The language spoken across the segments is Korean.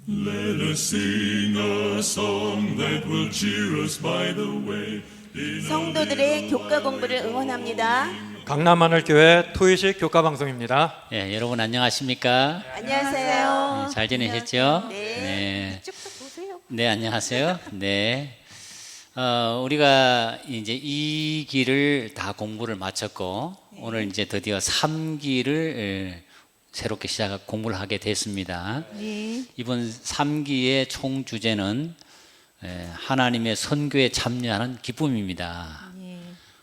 Let us sing a song that will cheer us by the way. 성도들의 교과 공부를 응원합니다. 강남하늘교회 토의식 교과 방송입니다. 예, 여러분 안녕하십니까? 안녕하세요. 네, 잘 지내셨죠? 네. 이쪽도 보세요. 네, 안녕하세요. 네. 우리가 이제 2기를 다 공부를 마쳤고 오늘 이제 드디어 3기를 새롭게 공부를 하게 됐습니다. 네. 이번 3기의 총 주제는 하나님의 선교에 참여하는 기쁨입니다. 네.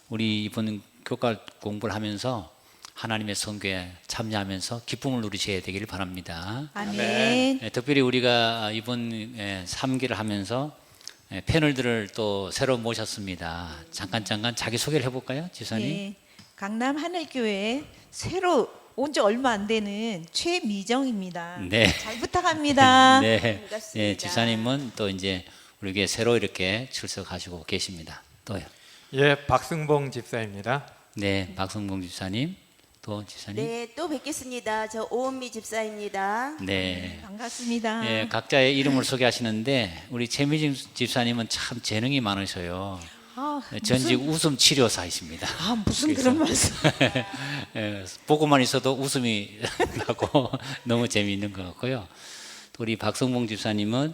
우리 이번 교과 공부를 하면서 하나님의 선교에 참여하면서 기쁨을 누리셔야 되기를 바랍니다. 아멘. 특별히 우리가 이번 3기를 하면서 패널들을 또 새로 모셨습니다. 잠깐 자기 소개를 해볼까요, 지사님? 네, 강남 하늘교회 새로 온 지 얼마 안 되는 최미정입니다. 네. 잘 부탁합니다. 네, 반갑습니다. 네, 지사님은 또 이제 우리 교회 새로 이렇게 출석하시고 계십니다. 또요. 예, 박승봉 집사입니다. 네, 박성봉 집사님, 또 집사님. 네, 또 뵙겠습니다. 저 오은미 집사입니다. 네. 반갑습니다. 예, 각자의 이름을 소개하시는데 우리 최미진 집사님은 참 재능이 많으셔요. 아, 전직 웃음 치료사이십니다. 무슨 그런 말씀? 예, 보고만 있어도 웃음이 나고 너무 재미있는 것 같고요. 또 우리 박성봉 집사님은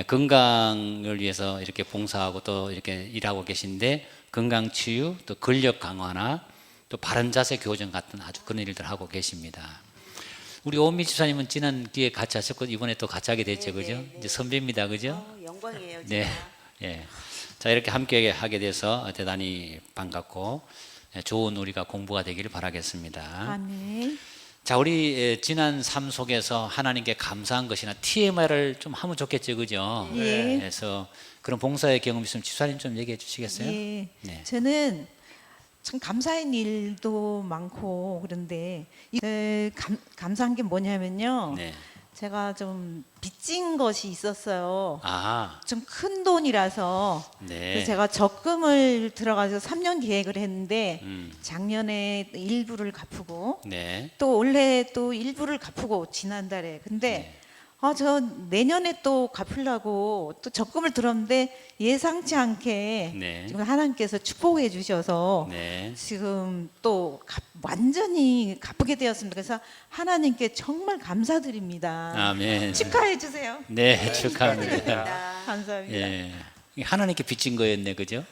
건강을 위해서 이렇게 봉사하고 또 이렇게 일하고 계신데 건강 치유, 또 근력 강화나 또 바른 자세 교정 같은 아주 그런 일들 하고 계십니다. 우리 오은미 집사님은 지난 기회에 같이 하셨고 이번에 또 같이 하게 됐죠, 그죠? 이제 선배입니다, 그죠? 영광이에요. 네, 예. 자, 이렇게 함께 하게 돼서 대단히 반갑고 좋은 우리가 공부가 되기를 바라겠습니다. 아멘. 자, 우리 지난 삶 속에서 하나님께 감사한 것이나 TMI를 좀 하면 좋겠죠, 그죠? 예. 그래서 그런 봉사의 경험 있으면 집사님 좀 얘기해 주시겠어요? 예, 네. 저는 참 감사한 일도 많고 그런데 감사한 게 뭐냐면요. 네. 제가 좀 빚진 것이 있었어요. 아, 좀 큰 돈이라서 네. 그래서 제가 적금을 들어가서 3년 계획을 했는데 음. 작년에 일부를 갚고 네. 또 올해 또 일부를 갚고 지난달에 근데 네. 저 내년에 또 갚으려고 또 적금을 들었는데 예상치 않게 네. 지금 하나님께서 축복해 주셔서 네. 지금 또 완전히 갚게 되었습니다. 그래서 하나님께 정말 감사드립니다. 아멘. 축하해 주세요. 네, 축하합니다. 축하드립니다. 감사합니다. 예. 하나님께 빚진 거였네, 그죠?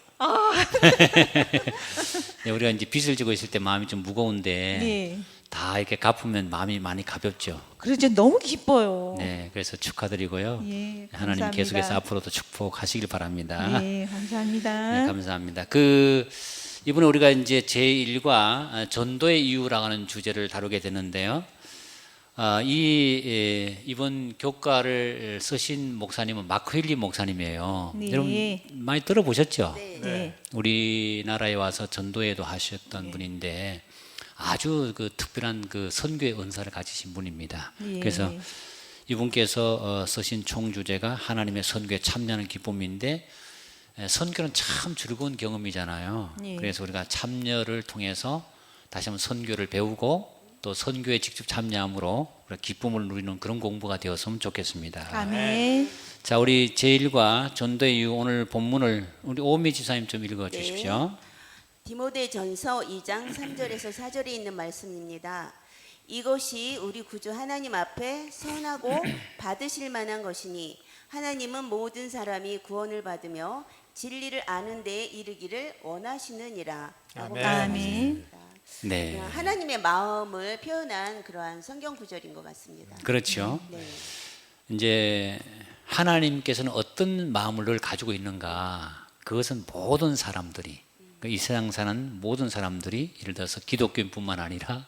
네, 우리가 이제 빚을 지고 있을 때 마음이 좀 무거운데 네. 다 이렇게 갚으면 마음이 많이 가볍죠. 그래서 너무 기뻐요. 네, 그래서 축하드리고요. 예, 하나님 감사합니다. 계속해서 앞으로도 축복하시길 바랍니다. 네, 감사합니다. 네, 감사합니다. 이번에 우리가 이제 제1과 전도의 이유라고 하는 주제를 다루게 되는데요. 이번 교과를 쓰신 목사님은 마크 힐리 목사님이에요. 네. 여러분 많이 들어보셨죠? 네. 우리나라에 와서 전도회도 하셨던 분인데 아주 그 특별한 그 선교의 은사를 가지신 분입니다. 예. 그래서 이분께서 쓰신 총 주제가 하나님의 선교에 참여하는 기쁨인데 선교는 참 즐거운 경험이잖아요. 예. 그래서 우리가 참여를 통해서 다시 한번 선교를 배우고 또 선교에 직접 참여함으로 우리가 기쁨을 누리는 그런 공부가 되었으면 좋겠습니다. 아멘. 자, 우리 제1과 전도의 이유 오늘 본문을 우리 오은미 지사님 좀 읽어 주십시오. 디모데전서 2장 3절에서 4절에 있는 말씀입니다. 이것이 우리 구주 하나님 앞에 선하고 받으실 만한 것이니 하나님은 모든 사람이 구원을 받으며 진리를 아는 데에 이르기를 원하시느니라. 라고 아멘. 말씀하셨습니다. 네. 하나님의 마음을 표현한 그러한 성경 구절인 것 같습니다. 그렇죠. 네. 이제 하나님께서는 어떤 마음을 늘 가지고 있는가? 그것은 모든 사람들이 이 세상 사는 모든 사람들이 예를 들어서 기독교인뿐만 아니라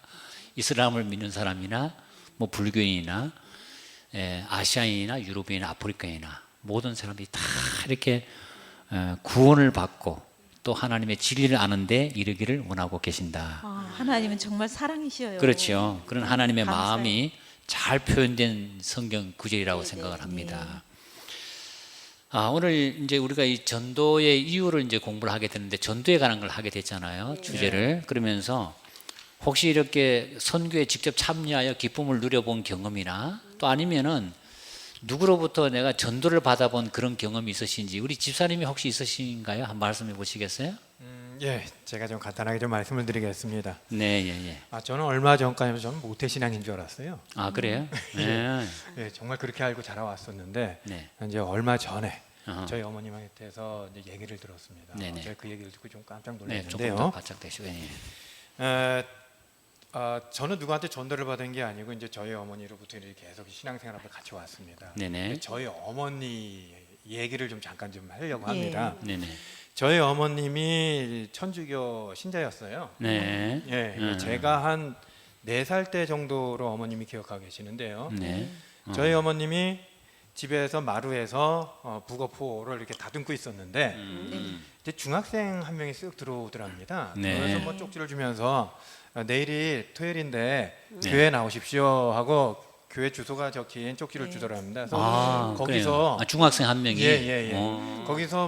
이슬람을 믿는 사람이나 뭐 불교인이나 아시아인이나 유럽인이나 아프리카인이나 모든 사람들이 다 이렇게 구원을 받고 또 하나님의 진리를 아는데 이르기를 원하고 계신다. 하나님은 정말 사랑이셔요. 그렇죠. 그런 하나님의 감사해요. 마음이 잘 표현된 성경 구절이라고 생각을 합니다. 오늘 이제 우리가 이 전도의 이유를 이제 공부를 하게 되는데 전도에 관한 걸 하게 됐잖아요. 주제를. 그러면서 혹시 이렇게 선교에 직접 참여하여 기쁨을 누려본 경험이나 또 아니면은 누구로부터 내가 전도를 받아본 그런 경험이 있으신지 우리 집사님이 혹시 있으신가요? 한 말씀해 보시겠어요? 예, 제가 좀 간단하게 좀 말씀을 드리겠습니다. 네, 예, 예. 저는 얼마 전까지는 저는 모태신앙인 줄 알았어요. 아 그래요? 네. 예, 정말 그렇게 알고 자라왔었는데 네. 이제 얼마 전에 어허. 저희 어머님한테서 이제 얘기를 들었습니다. 네네. 제가 그 얘기를 듣고 좀 깜짝 네, 조금 더 놀랐는데요. 바짝 되시고. 예. 저는 누구한테 전도를 받은 게 아니고 이제 저희 어머니로부터 이렇게 계속 신앙생활을 같이 왔습니다. 네네. 저희 어머니 얘기를 좀 잠깐 좀 하려고 예. 합니다. 네네. 저희 어머님이 천주교 신자였어요. 네. 예, 제가 한 4살 때 정도로 어머님이 기억하고 계시는데요. 네. 저희 어머님이 집에서 마루에서 북어포를 이렇게 다듬고 있었는데 이제 중학생 한 명이 쓱 들어오더랍니다. 네. 그래서 뭐 쪽지를 주면서 내일이 토요일인데 교회 나오십시오 하고 교회 주소가 적힌 쪽지를 주더랍니다. 그래서 아, 거기서 그래요? 중학생 한 명이. 예. 어. 거기서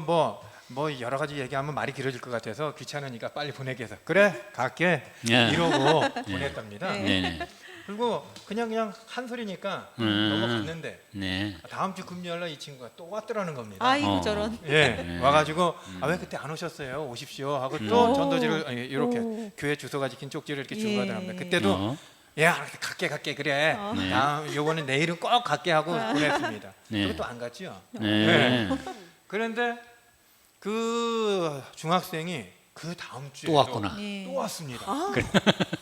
뭐 여러 가지 얘기하면 말이 길어질 것 같아서 귀찮으니까 빨리 보내게 해서 그래 갈게 예. 이러고 보냈답니다. 네네. 그리고 그냥 한 소리니까 넘어갔는데 네. 다음 주 금요일날 이 친구가 또 왔더라는 겁니다. 아이고 어. 저런. 예, 와가지고 왜 그때 안 오셨어요? 오십시오 하고 또 전도지를 이렇게 교회 주소가 적힌 쪽지를 이렇게 주고 예. 가더랍니다. 그때도 어. 야 갈게 그래. 다음 요거는 내일은 꼭 갈게 하고 보냈습니다. 네. 그리고 또 안 갔죠. 네. 그런데 그 중학생이 그 다음 주에 또 왔구나. 예. 또 왔습니다.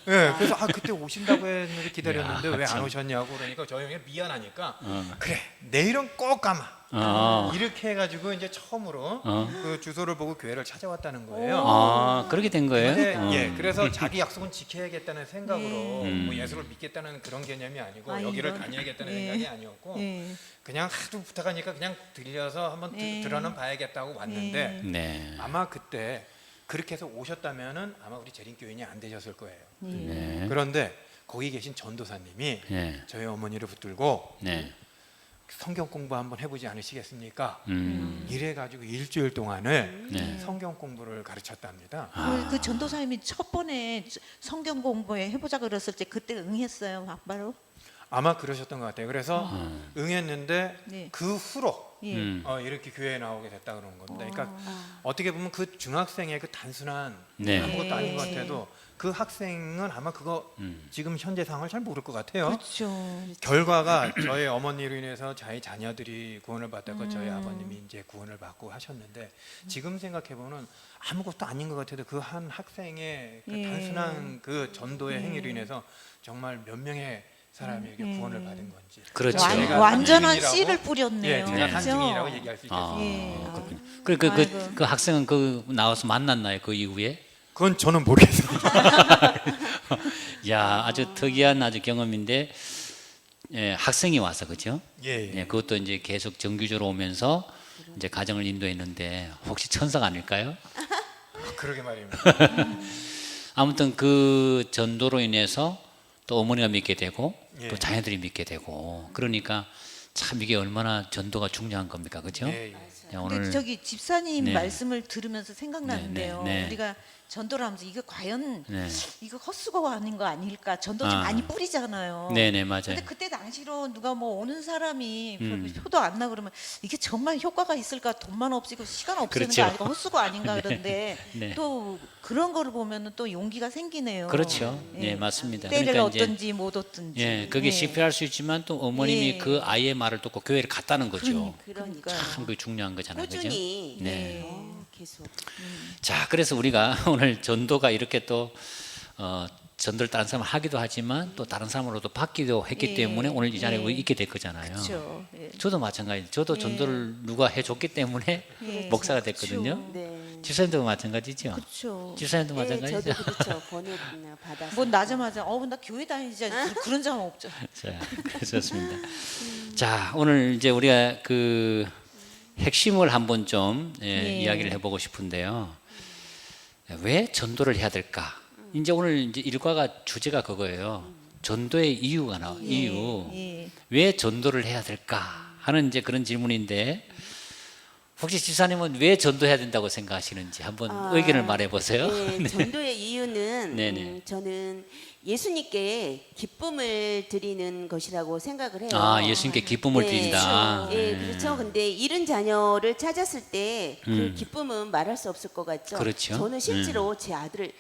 예, 그래서 그때 오신다고 했는데 기다렸는데 야, 왜 안 참. 오셨냐고 그러니까 저 형이 미안하니까 어. 그래 내일은 꼭 가마 어. 이렇게 해가지고 이제 처음으로 어. 그 주소를 보고 교회를 찾아왔다는 거예요. 아 그렇게 된 거예요? 근데 어. 예, 그래서 자기 약속은 지켜야겠다는 생각으로 음. 뭐 예수를 믿겠다는 그런 개념이 아니고 아, 여기를 이런. 다녀야겠다는 예. 생각이 아니었고 예. 그냥 하도 부탁하니까 그냥 들려서 한번 예. 들어는 봐야겠다고 왔는데 네. 아마 그때 그렇게 해서 오셨다면은 아마 우리 재림교인이 안 되셨을 거예요. 네. 그런데 거기 계신 전도사님이 네. 저희 어머니를 붙들고 네. 성경 공부 한번 해보지 않으시겠습니까? 음. 이래가지고 일주일 동안을 네. 성경 공부를 가르쳤답니다. 그 전도사님이 첫 번에 성경 공부에 해보자 그랬을 때 그때 응했어요, 바로. 아마 그러셨던 것 같아요. 그래서 응했는데 네. 그 후로 예. 이렇게 교회에 나오게 됐다 그런 겁니다. 그러니까 어떻게 보면 그 중학생의 그 단순한 네. 아무것도 아닌 것 네. 같아도 그 학생은 아마 그거 지금 현재 상황을 잘 모를 것 같아요. 그렇죠. 결과가 저희 어머니로 인해서 저희 자녀들이 구원을 받았고 저희 아버님이 이제 구원을 받고 하셨는데 지금 생각해 보면 아무것도 아닌 것 같아도 그 한 학생의 그 예. 단순한 그 전도의 행위로 인해서 정말 몇 명의 사람이 이렇게 구원을 받은 건지. 그렇죠. 제가 완전한 산증인이라고- 씨를 뿌렸네요. 예, 제가 네. 산증인이라고 얘기할 수 있겠습니다. 아, 예. 그렇군요. 그 아이고. 학생은 그 나와서 만났나요? 그 이후에? 그건 저는 모르겠습니다. 야, 아주 특이한 아주 경험인데 예, 학생이 와서 그죠? 예, 예. 예, 그것도 이제 계속 정규적으로 오면서 이제 가정을 인도했는데 혹시 천사가 아닐까요? 그러게 말입니다. 아무튼 그 전도로 인해서 또 어머니가 믿게 되고 예. 또 자녀들이 믿게 되고 그러니까 참 이게 얼마나 전도가 중요한 겁니까, 그죠? 예, 예. 야, 근데 오늘 저기 집사님 네. 말씀을 들으면서 생각나는데요. 네, 네. 우리가 전도를 하면서 이거 과연 네, 이거 헛수고가 아닌 거 아닐까? 전도 좀 아. 많이 뿌리잖아요. 네, 맞아요. 근데 그때 당시로 누가 뭐 오는 사람이 별로 음. 표도 안 나 그러면 이게 정말 효과가 있을까? 돈만 없이고 시간 없애는 그렇죠. 거 아닐까? 헛수고 아닌가 그런데 네. 또 그런 거를 보면은 또 용기가 생기네요. 그렇죠. 예. 네, 맞습니다. 때를 그러니까 이제 얻든지 못 얻든지. 예, 그게 예. 실패할 수 있지만 또 어머님이 예. 그 아이의 말을 듣고 교회를 갔다는 거죠. 그러니까. 참 그 중요한 거잖아요, 그죠? 꾸준히 네. 계속 자, 그래서 우리가 오늘 전도가 이렇게 또 전도를 다른 사람 하기도 하지만 또 다른 사람으로도 받기도 했기 예. 때문에 오늘 이 자리에 예. 있게 될 거잖아요. 그렇죠. 예. 저도 마찬가지. 저도 전도를 누가 해줬기 때문에 예. 목사가 됐거든요. 네. 집사님도 마찬가지죠. 그렇죠. 집사님도 네, 마찬가지죠. 저도 그렇죠. 권해 받아서. 뭐 나자마자 나 교회 다니자 그런 적 없죠. 자, 좋습니다. 자, 오늘 이제 우리가 그 핵심을 한번 좀 예. 이야기를 해보고 싶은데요. 왜 전도를 해야 될까? 이제 오늘 이제 일과가 주제가 그거예요. 전도의 이유가 나와. 이유. 예. 왜 전도를 해야 될까? 하는 이제 그런 질문인데 혹시 집사님은 왜 전도해야 된다고 생각하시는지 한번 의견을 말해 보세요. 네, 전도의 이유는 네네. 저는 예수님께 기쁨을 드리는 것이라고 생각을 해요. 아, 예수님께 기쁨을 네. 드린다. 예, 그렇죠. 근데 잃은 자녀를 찾았을 때 그 기쁨은 말할 수 없을 것 같죠. 그렇죠. 저는 실제로 제 아들을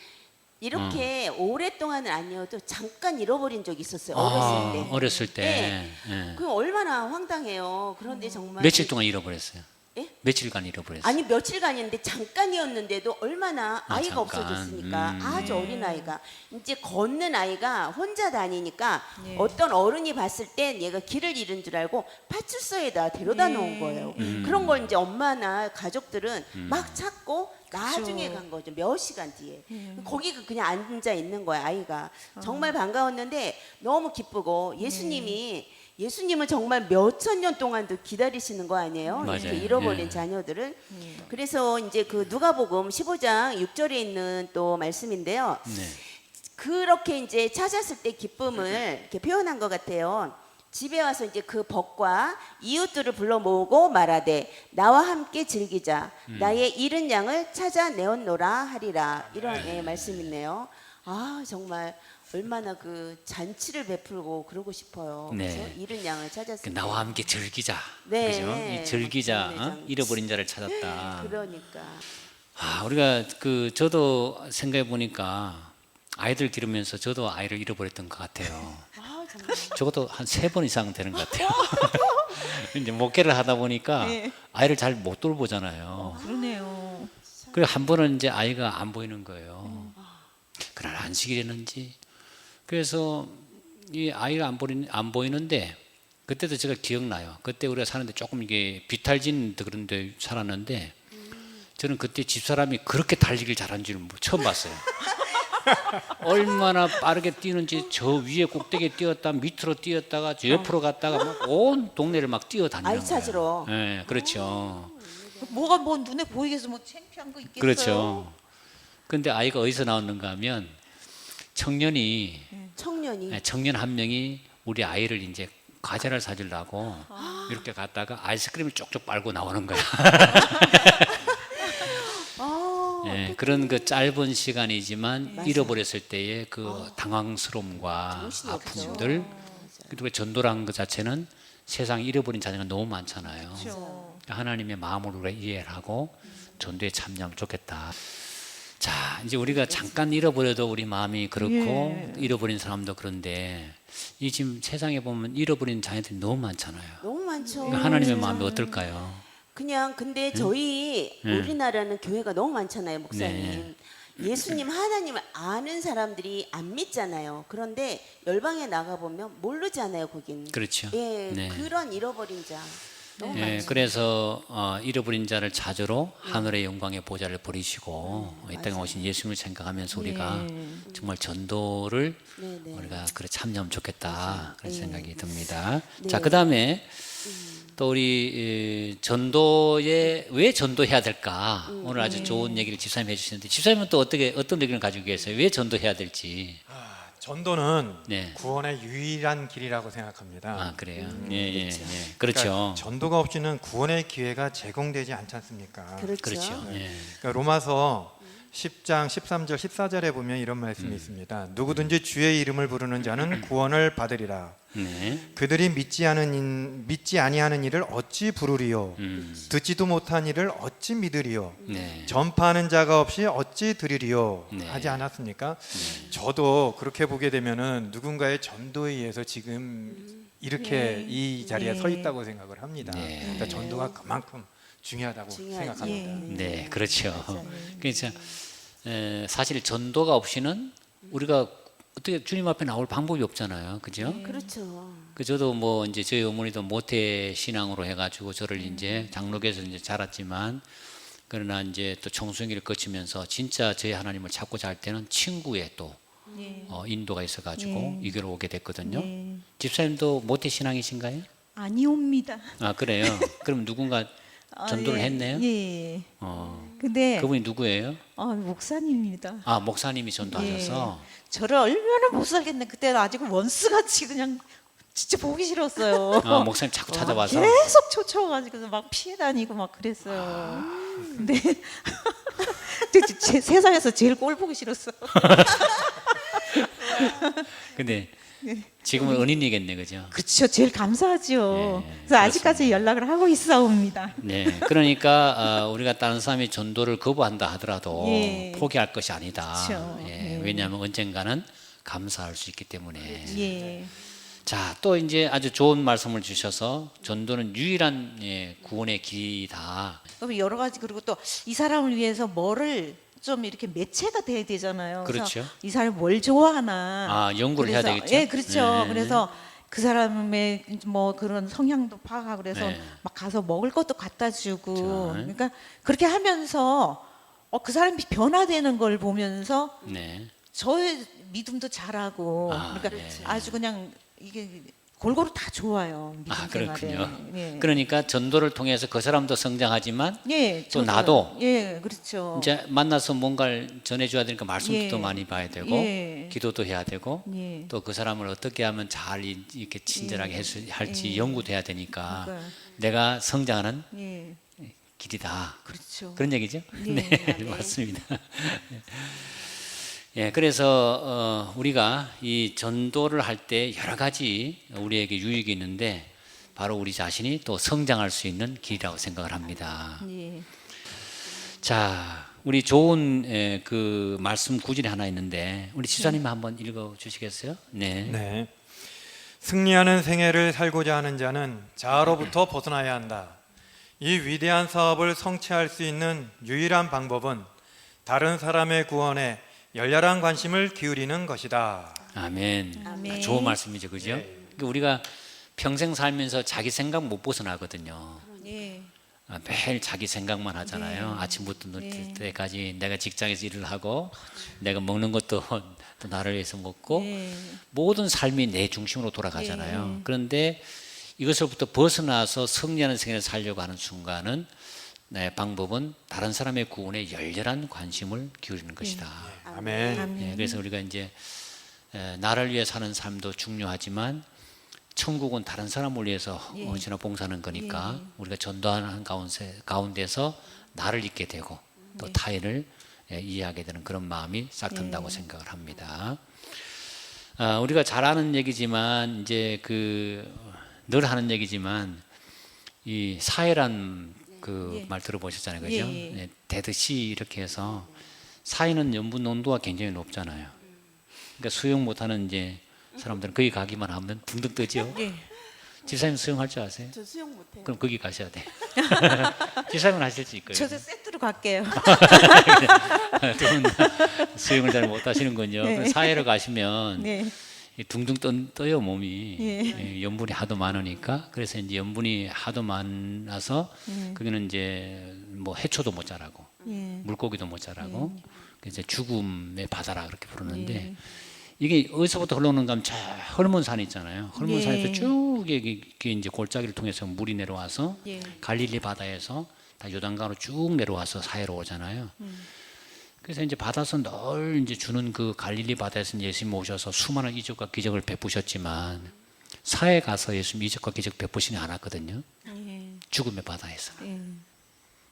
이렇게 오랫동안은 아니어도 잠깐 잃어버린 적이 있었어요. 어렸을 때. 어렸을 때. 네. 예. 그 얼마나 황당해요. 그런데 정말 며칠 동안 잃어버렸어요. 예? 며칠간 잃어버렸어요. 아니 며칠간이었는데 잠깐이었는데도 얼마나 아, 아이가 잠깐. 없어졌으니까 아주 어린 아이가 이제 걷는 아이가 혼자 다니니까 네. 어떤 어른이 봤을 땐 얘가 길을 잃은 줄 알고 파출소에다 데려다 놓은 거예요. 그런 걸 이제 엄마나 가족들은 막 찾고 나중에 간 거죠. 몇 시간 뒤에. 거기가 그냥 앉아 있는 거야 아이가. 정말 반가웠는데 너무 기쁘고 예수님은 정말 몇천 년 동안도 기다리시는 거 아니에요? 맞아요. 이렇게 잃어버린 예. 자녀들을. 그래서 이제 그 누가복음 15장 6절에 있는 또 말씀인데요. 네. 그렇게 이제 찾았을 때 기쁨을 이렇게 표현한 것 같아요. 집에 와서 이제 그 벗과 이웃들을 불러 모으고 말하되 나와 함께 즐기자 나의 잃은 양을 찾아내었노라 하리라 이런 말씀이네요. 아 정말 얼마나 그 잔치를 베풀고 그러고 싶어요. 네. 그래서 잃은 양을 찾았을 때 나와 함께 즐기자. 네. 그죠? 이 즐기자. 네, 어? 잃어버린 자를 찾았다. 그러니까 아, 우리가 저도 생각해 보니까 아이들 기르면서 저도 아이를 잃어버렸던 것 같아요. 아 정말 적어도 한 3번 이상 되는 것 같아요. 이제 목회를 하다 보니까 네. 아이를 잘 못 돌보잖아요. 그러네요. 그리고 한 번은 이제 아이가 안 보이는 거예요. 그날 안식일이었는지. 그래서 이 아이가 안 보이는데 그때도 제가 기억나요. 그때 우리가 사는데 조금 이게 비탈진 그런 데 살았는데 저는 그때 집사람이 그렇게 달리기를 잘하는 줄은 처음 봤어요. 얼마나 빠르게 뛰는지 저 위에 꼭대기에 뛰었다 밑으로 뛰었다가 저 옆으로 갔다가 막 온 동네를 막 뛰어다니는 거예요. 아이 찾으러. 네, 그렇죠. 뭐가 뭐 눈에 보이겠어? 뭐 창피한 거 있겠어요? 그렇죠. 근데 아이가 어디서 나왔는가 하면 청년 한 명이 우리 아이를 이제 과자를 사주려고 이렇게 갔다가 아이스크림을 쪽쪽 빨고 나오는 거야. 네, 그런 그 짧은 시간이지만 잃어버렸을 때의 그 당황스러움과 정신이 없죠. 아픔들 그리고 전도라는 것 자체는 세상에 잃어버린 자녀가 너무 많잖아요. 그렇죠. 하나님의 마음을 우리가 이해를 하고 전도에 참여하면 좋겠다. 자, 이제 우리가 잠깐 잃어버려도 우리 마음이 그렇고 잃어버린 사람도 그런데 이 지금 세상에 보면 잃어버린 자녀들이 너무 많잖아요. 너무 많죠. 그러니까 하나님의 마음이 어떨까요? 그냥 근데 저희 우리나라는 교회가 너무 많잖아요, 목사님. 예수님 하나님을 아는 사람들이 안 믿잖아요. 그런데 열방에 나가 보면 모르잖아요, 거긴. 그렇죠. 예, 네. 그런 잃어버린 자 너무 예, 많죠. 그래서 잃어버린 자를 찾으러 하늘의 영광의 보좌를 버리시고 이 땅에 오신 예수님을 생각하면서 우리가 정말 전도를 네, 네. 우리가 그래 참여하면 좋겠다 그런 생각이 듭니다. 네. 자, 그다음에 또 우리 전도에 왜 전도해야 될까? 오늘 아주 좋은 얘기를 집사님 해주시는데 집사님은 또 어떤 의견을 가지고 계세요? 왜 전도해야 될지? 전도는 네. 구원의 유일한 길이라고 생각합니다. 아, 그래요. 예, 그렇죠. 그러니까 전도가 없이는 구원의 기회가 제공되지 않지 않습니까? 그렇죠. 그렇죠. 예. 그러니까 로마서 10장 13절 14절에 보면 이런 말씀이 있습니다. 누구든지 주의 이름을 부르는 자는 구원을 받으리라. 네. 그들이 믿지 아니하는 이를 어찌 부르리요? 듣지도 못한 이를 어찌 믿으리요? 네. 전파하는 자가 없이 어찌 들으리요? 네. 하지 않았습니까? 저도 그렇게 보게 되면은 누군가의 전도에 의해서 지금 이렇게 이 자리에 서 있다고 생각을 합니다. 네. 그러니까 전도가 그만큼 중요하다고 중요하지. 생각합니다. 네, 그렇죠. 그래서 사실 전도가 없이는 우리가 어떻게 주님 앞에 나올 방법이 없잖아요, 그죠? 그렇죠. 그 저도 뭐 이제 저희 어머니도 모태 신앙으로 해가지고 저를 이제 장로교에서 이제 자랐지만 그러나 이제 또 청소년기를 거치면서 진짜 저희 하나님을 찾고 잘 때는 친구의 또 인도가 있어가지고 이 교회로 오게 됐거든요. 집사님도 모태 신앙이신가요? 아니옵니다. 아, 그래요. 그럼 누군가 전도를 했네요. 예. 어, 근데 그분이 누구예요? 목사님입니다. 아, 목사님이 전도하셔서. 저를 얼마나 못 살겠네. 그때는 아직 원수같이 그냥 진짜 보기 싫었어요. 아, 목사님 자꾸 찾아와서. 계속 쫓아와가지고 막 피해 다니고 막 그랬어요. 근데 세상에서 제일 꼴 보기 싫었어. 근데 지금은 은인이겠네, 그죠? 그렇죠. 제일 감사하죠. 예, 그래서 아직까지 연락을 하고 있사옵니다. 네, 그러니까 우리가 다른 사람이 전도를 거부한다 하더라도 예. 포기할 것이 아니다. 그렇죠. 예, 예. 왜냐하면 언젠가는 감사할 수 있기 때문에. 예. 자, 또 이제 아주 좋은 말씀을 주셔서 전도는 유일한 구원의 길이다. 그럼 여러 가지 그리고 또 이 사람을 위해서 뭐를 좀 이렇게 매체가 돼야 되잖아요. 그래서 그렇죠. 이 사람이 뭘 좋아하나. 아, 연구를 해야 그래서, 되겠죠? 예, 그렇죠. 네. 그래서 그 사람의 뭐 그런 성향도 파악하고 그래서 네. 막 가서 먹을 것도 갖다 주고. 자. 그러니까 그렇게 하면서 그 사람이 변화되는 걸 보면서 네. 저의 믿음도 자라고. 아, 그러니까 네. 아주 그냥 이게 골고루 다 좋아요. 믿음 아, 생활에. 그렇군요. 예. 그러니까 전도를 통해서 그 사람도 성장하지만 예, 또 저도요. 나도 예, 그렇죠. 이제 만나서 뭔가를 전해줘야 되니까 말씀도 예. 많이 봐야 되고 예. 기도도 해야 되고 예. 또 그 사람을 어떻게 하면 잘 이렇게 친절하게 할지 예. 연구돼야 되니까 그러니까요. 내가 성장하는 예, 길이다. 그렇죠. 그런 얘기죠? 예. 네, 맞습니다. 예, 그래서 우리가 이 전도를 할 때 여러 가지 우리에게 유익이 있는데 바로 우리 자신이 또 성장할 수 있는 길이라고 생각을 합니다. 예. 자, 우리 좋은 그 말씀 구절이 하나 있는데 우리 지사님 한번 읽어 주시겠어요? 네. 네. 승리하는 생애를 살고자 하는 자는 자아로부터 벗어나야 한다. 이 위대한 사업을 성취할 수 있는 유일한 방법은 다른 사람의 구원에 열렬한 관심을 기울이는 것이다. 아멘. 아멘. 좋은 말씀이죠, 그죠? 예. 그러니까 우리가 평생 살면서 자기 생각 못 벗어나거든요. 예. 매일 자기 생각만 하잖아요. 네. 아침부터 늦을 네. 때까지 내가 직장에서 일을 하고 내가 먹는 것도 또 나를 위해서 먹고 예. 모든 삶이 내 중심으로 돌아가잖아요. 네. 그런데 이것으로부터 벗어나서 승리하는 생애를 살려고 하는 순간은 내 방법은 다른 사람의 구원에 열렬한 관심을 기울이는 것이다. 아멘. 아멘. 예, 그래서 우리가 이제 나를 위해 사는 삶도 중요하지만 천국은 다른 사람을 위해서 예. 언제나 봉사하는 거니까 예. 우리가 전도하는 가운데서 나를 잊게 되고 또 타인을 이해하게 되는 그런 마음이 싹 든다고 생각을 합니다. 우리가 잘 아는 얘기지만 이제 늘 하는 얘기지만 이 사회란 그 말 들어보셨잖아요, 그죠? 예, 예. 네, 데드시 이렇게 해서 사회는 염분 농도가 굉장히 높잖아요. 그러니까 수영 못하는 이제 사람들은 거기 가기만 하면 붕붕 뜨죠. 예. 지사님 수영할 줄 아세요? 저 수영 못해요. 그럼 거기 가셔야 돼. 지사님은 하실 수 있고요. 저도 세트로 갈게요. 두 분 수영을 잘 못하시는군요. 네. 그럼 사회로 가시면 네. 이 둥둥 떠요 몸이. 예. 염분이 하도 많으니까 그래서 이제 염분이 하도 많아서 거기는 이제 뭐 해초도 못 자라고 예. 물고기도 못 자라고 그래서 이제 죽음의 바다라 그렇게 부르는데 예. 이게 어디서부터 흘러오는가 하면 저 헐몬산 있잖아요. 헐몬산에서 예. 쭉 이게 이제 골짜기를 통해서 물이 내려와서 예. 갈릴리 바다에서 다 요단강으로 쭉 내려와서 사해로 오잖아요. 그래서 이제 받아서 늘 이제 주는 그 갈릴리 바다에서 예수님 오셔서 수많은 이적과 기적을 베푸셨지만 사해 가서 예수님 이적과 기적 베푸시지 않았거든요. 예. 죽음의 바다에서. 예.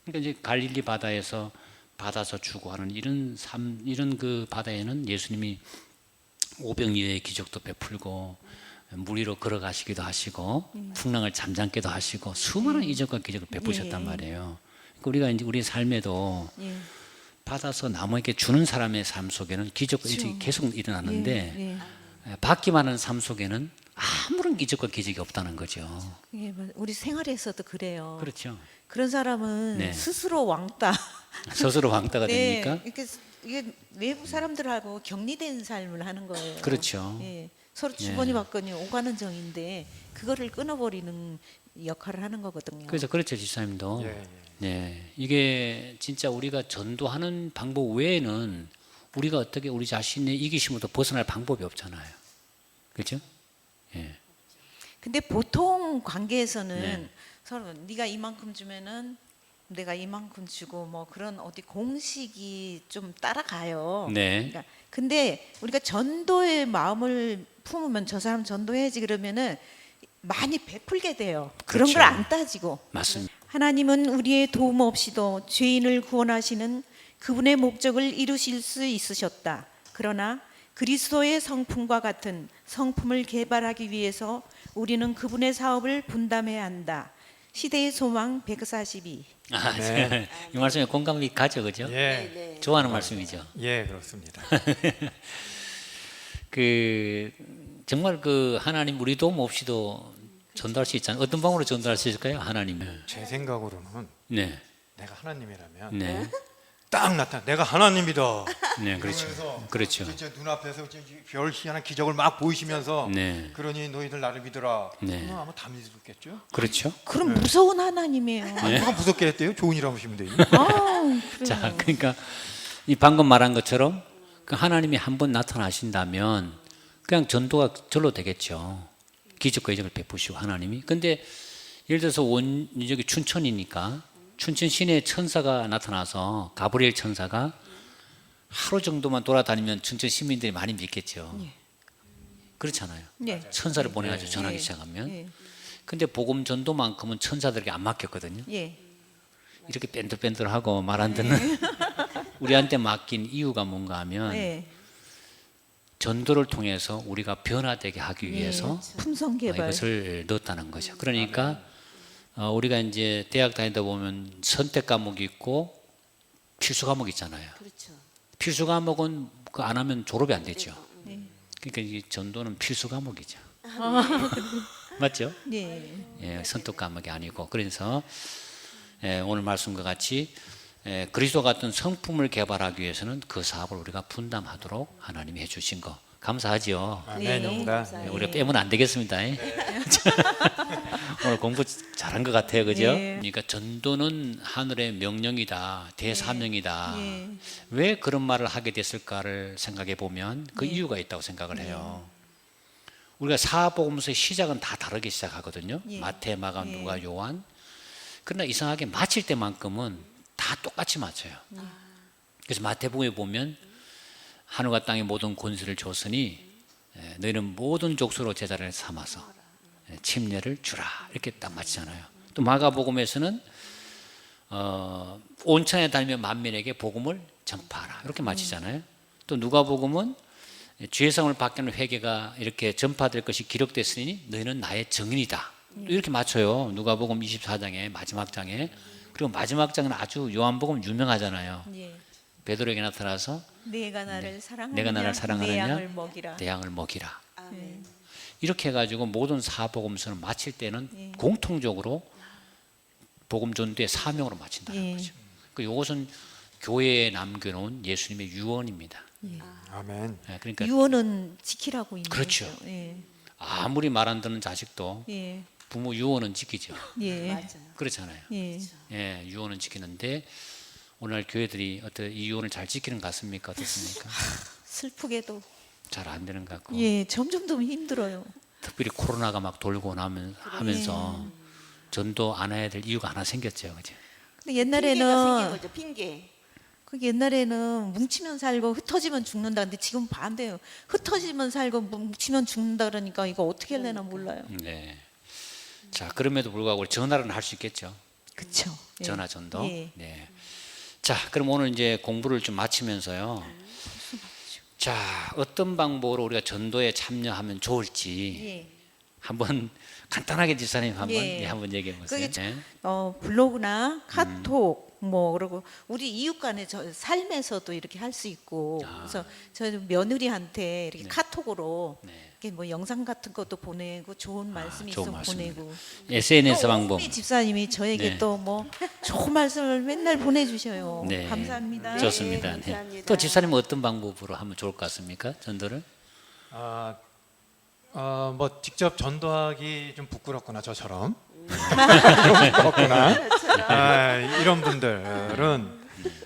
그러니까 이제 갈릴리 바다에서 받아서 주고 하는 이런 그 바다에는 예수님이 오병이어의 기적도 베풀고 물 위로 걸어가시기도 하시고 풍랑을 잠잠게도 하시고 수많은 이적과 기적을 베푸셨단 예. 말이에요. 그러니까 우리가 이제 우리 삶에도 예. 받아서 남에게 주는 사람의 삶 속에는 기적이 계속 일어나는데 예. 받기만 하는 삶 속에는 아무런 기적과 기적이 없다는 거죠. 예. 우리 생활에서도 그래요. 그렇죠. 그런 사람은 네. 스스로 왕따. 스스로 왕따가 네. 됩니까? 이게 외부 사람들하고 격리된 삶을 하는 거예요. 그렇죠. 예. 서로 주거니 받거니 오가는 정인데 그거를 끊어버리는 역할을 하는 거거든요. 그래서 그렇죠, 지사님도. 예, 예. 네, 이게 진짜 우리가 전도하는 방법 외에는 우리가 어떻게 우리 자신의 이기심으로부터 벗어날 방법이 없잖아요. 그렇죠? 예. 근데 보통 관계에서는 네. 서로 네가 이만큼 주면은 내가 이만큼 주고 뭐 그런 어디 공식이 좀 따라가요. 네. 그러니까 근데 우리가 전도의 마음을 품으면 저 사람 전도해야지 그러면은 많이 베풀게 돼요. 그런 그렇죠. 걸 안 따지고. 맞습니다. 하나님은 우리의 도움 없이도 죄인을 구원하시는 그분의 목적을 이루실 수 있으셨다. 그러나 그리스도의 성품과 같은 성품을 개발하기 위해서 우리는 그분의 사업을 분담해야 한다. 시대의 소망 142. 아, 네. 이 말씀에 공감이 가죠, 그죠? 예, 네. 좋아하는 말씀이죠. 예, 그렇습니다. 그 정말 그 하나님 우리 도움 없이도 전달할 수 있잖아요. 어떤 방법으로 전달할 수 있을까요, 하나님을? 제 생각으로는 네, 내가 하나님이라면 네, 딱 나타나. 내가 하나님이다. 네, 그렇죠, 그러면서 그렇죠. 진짜 눈앞에서 별 희한한 기적을 막 보이시면서 네. 그러니 너희들 나를 믿으라. 네. 그러면 아마 다 믿었겠죠? 그렇죠. 그럼 무서운 하나님이에요. 누가 무섭게 했대요? 좋은 일 하시면 돼요. 자, 그러니까 이 방금 말한 것처럼 그 하나님이 한 번 나타나신다면 그냥 전도가 절로 되겠죠. 기적과 이적을 베푸시고 하나님이. 근데 예를 들어서 여기 춘천이니까 춘천 시내에 천사가 나타나서 가브리엘 천사가 하루 정도만 돌아다니면 춘천 시민들이 많이 믿겠죠. 그렇잖아요. 네. 천사를 보내가지고 전하기 예. 시작하면. 예. 근데 복음 전도만큼은 천사들에게 안 맡겼거든요. 예. 이렇게 뺀들뺀들하고 말 안 듣는 우리한테 맡긴 이유가 뭔가 하면 예. 전도를 통해서 우리가 변화되게 하기 위해서 품성 개발. 이것을 넣었다는 거죠. 그러니까 우리가 이제 대학 다니다 보면 선택 과목이 있고 필수 과목 있잖아요. 그렇죠. 필수 과목은 그 안 하면 졸업이 안 되죠. 그러니까 이 전도는 필수 과목이죠. 맞죠? 네. 예, 선택 과목이 아니고 그래서 오늘 말씀과 같이 그리스도 같은 성품을 개발하기 위해서는 그 사업을 우리가 분담하도록 하나님이 해주신 거 감사하지요. 아멘입니다. 감사해요. 우리가 빼면 안 되겠습니다. 오늘 공부 잘한 것 같아요, 그죠? 네. 그러니까 전도는 하늘의 명령이다, 대사명이다. 예. 왜 그런 말을 하게 됐을까를 생각해 보면 그 이유가 있다고 생각을 해요. 우리가 사복음서의 시작은 다 다르게 시작하거든요. 예. 마태, 마가, 예. 누가, 요한. 그러나 이상하게 마칠 때만큼은 다 똑같이 맞춰요. 그래서 마태복음에 보면 하늘과 땅의 모든 권세를 줬으니 너희는 모든 족속으로 제자를 삼아서 침례를 주라 이렇게 딱 마치잖아요. 또 마가복음에서는 온 천에 다니며 만민에게 복음을 전파하라 이렇게 마치잖아요. 또 누가복음은 죄성을 받기는 회개가 이렇게 전파될 것이 기록됐으니 너희는 나의 증인이다 이렇게 맞춰요. 누가복음 24장의 마지막 장에. 그리고 마지막 장은 아주 요한복음 유명하잖아요. 예. 베드로에게 나타나서 내가 나를 사랑하느냐, 내가 나를 사랑하느냐, 내 양을 먹이라. 내 양을 먹이라. 아멘. 이렇게 해가지고 모든 사복음서는 마칠 때는 공통적으로 복음 전도의 사명으로 마친다는 예. 거죠. 그 이것은 교회에 남겨놓은 예수님의 유언입니다. 아멘. 그러니까 유언은 지키라고 있는 그렇죠. 거죠. 예. 아무리 말 안 듣는 자식도 예. 부모 유언은 지키죠. 예. 맞아요. 그렇잖아요. 예. 예, 유언은 지키는데 오늘 교회들이 어떤 이 유언을 잘 지키는 것 같습니까? 어떻습니까? 슬프게도 잘 안 되는 것 같고. 예, 점점 더 힘들어요. 특별히 코로나가 막 돌고 나면 하면서 전도 안 해야 될 이유가 하나 생겼죠, 그죠? 근데 핑계가 생긴 옛날에는 거죠. 핑계. 그 옛날에는 뭉치면 살고 흩어지면 죽는다. 근데 지금 반대예요. 흩어지면 살고 뭉치면 죽는다 그러니까 이거 어떻게 할래나 몰라요. 네. 자, 그럼에도 불구하고 전화는 할 수 있겠죠. 그렇죠. 예. 전화 전도. 예. 네. 자, 그럼 오늘 이제 공부를 좀 마치면서요. 자, 어떤 방법으로 우리가 전도에 참여하면 좋을지 예. 한번 간단하게 지사님 한번 예. 한번 얘기해 보세요. 그게 네. 블로그나 카톡 뭐 그리고 우리 이웃 간의 저 삶에서도 이렇게 할 수 있고 그래서 저 며느리한테 이렇게 카톡으로 이렇게 뭐 영상 같은 것도 보내고 좋은 말씀 좋은 있으면 말씀입니다. 보내고 SNS 방법. 우리 집사님이 저에게 네. 또 뭐 좋은 말씀을 맨날 보내주셔요. 네. 감사합니다. 좋습니다. 네. 감사합니다. 또 집사님은 어떤 방법으로 하면 좋을 것 같습니까? 전도를? 뭐 직접 전도하기 좀 부끄럽거나 저처럼 좀 부끄럽거나 이런 분들은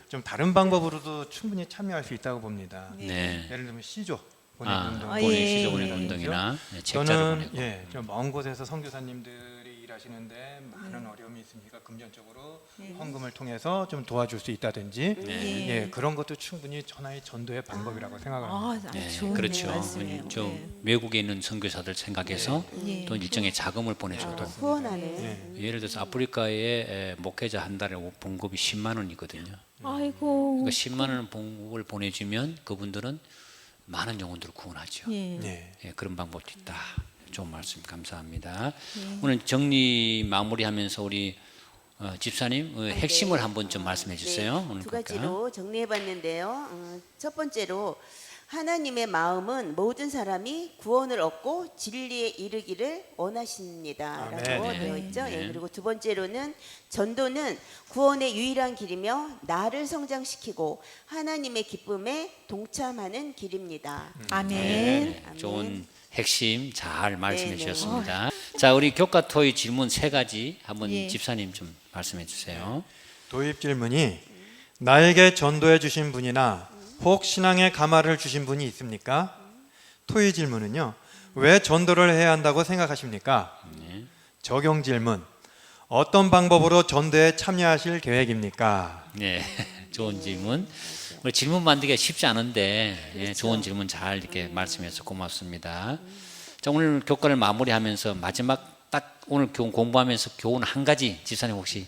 좀 다른 방법으로도 충분히 참여할 수 있다고 봅니다. 네. 예를 들면 시조 보내는 운동, 아, 본인 예. 시조 보내는 운동이나 책자를 저는 보내고. 예, 좀 먼 곳에서 선교사님들이 일하시는데 많은 어려움이 있으니까 금전적으로 헌금을 통해서 좀 도와줄 수 있다든지 네. 예, 그런 것도 충분히 전하의 전도의 방법이라고 생각합니다. 아, 네, 좋은 그렇죠. 말씀이에요. 좀 네. 외국에 있는 선교사들 생각해서 네. 또 일정의 자금을 보내줘도 후원하는. 예를 들어서 아프리카에 목회자 한 달에 봉급이 10만 원이거든요. 아이고 그러니까 10만 원 봉급을 보내주면 그분들은 많은 영혼들을 구원하죠. 예. 예. 예, 그런 방법도 있다. 좋은 말씀 감사합니다. 오늘 정리 마무리하면서 우리 집사님 핵심을 한번 좀 말씀해 주세요. 네, 오늘 두 그러니까. 가지로 정리해봤는데요. 첫 번째로 하나님의 마음은 모든 사람이 구원을 얻고 진리에 이르기를 원하십니다라고 아멘. 되어 있죠. 네. 예, 그리고 두 번째로는 전도는 구원의 유일한 길이며 나를 성장시키고 하나님의 기쁨에 동참하는 길입니다. 아멘. 네, 아멘. 좋은 핵심 잘 말씀해 네, 네. 주셨습니다. 자, 우리 교과 토의 질문 3가지 한번 예. 집사님 좀 말씀해 주세요. 도입 질문이 나에게 전도해 주신 분이나 혹 신앙의 가마를 주신 분이 있습니까? 토의 질문은요. 왜 전도를 해야 한다고 생각하십니까? 적용 질문. 어떤 방법으로 전도에 참여하실 계획입니까? 네, 좋은 질문. 우리 질문 만들기가 쉽지 않은데 예, 좋은 질문 잘 이렇게 말씀해서 고맙습니다. 자, 오늘 교과를 마무리하면서 마지막 딱 오늘 교훈 공부하면서 교훈 한 가지 집사님 혹시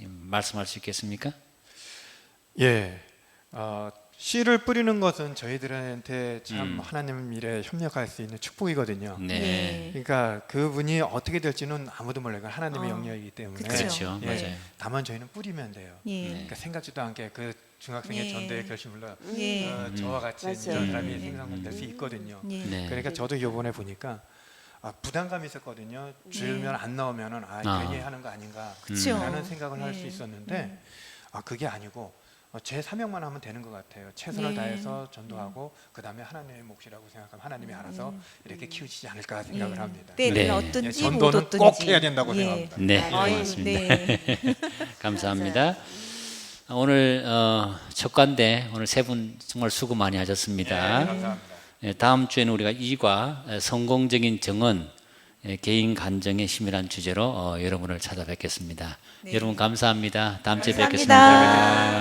말씀할 수 있겠습니까? 예. 씨를 뿌리는 것은 저희들한테 참 하나님 일에 협력할 수 있는 축복이거든요. 네, 그러니까 그분이 어떻게 될지는 아무도 몰라요. 하나님의 어, 영역이기 때문에. 그쵸. 그렇죠, 예, 맞아요. 다만 저희는 뿌리면 돼요. 예. 그러니까 생각지도 않게 그 중학생의 예. 전도의 결심으로 예. 저와 같이 맞아요. 이런 사람이 생성될 수 있거든요. 예. 네. 그러니까 저도 이번에 보니까 부담감이 있었거든요. 주일면 안 나오면은 괜히 하는 거 아닌가 그쵸. 라는 생각을 할 수 예. 있었는데 그게 아니고 제 사명만 하면 되는 것 같아요. 최선을 네. 다해서 전도하고 그 다음에 하나님의 몫이라고 생각하면 하나님이 알아서 이렇게 키우시지 않을까 생각을 합니다. 때는 네. 어떤지 예, 못 전도는 어떤지. 꼭 해야 된다고 예. 생각합니다. 네, 아멘. 고맙습니다. 네. 감사합니다. 오늘 첫 관대 오늘 3분 정말 수고 많이 하셨습니다. 감사합니다. 예, 다음 주에는 우리가 2과 성공적인 정언 개인 간정의 심이란 주제로 여러분을 찾아뵙겠습니다. 네. 여러분 감사합니다. 다음 주에 감사합니다. 뵙겠습니다.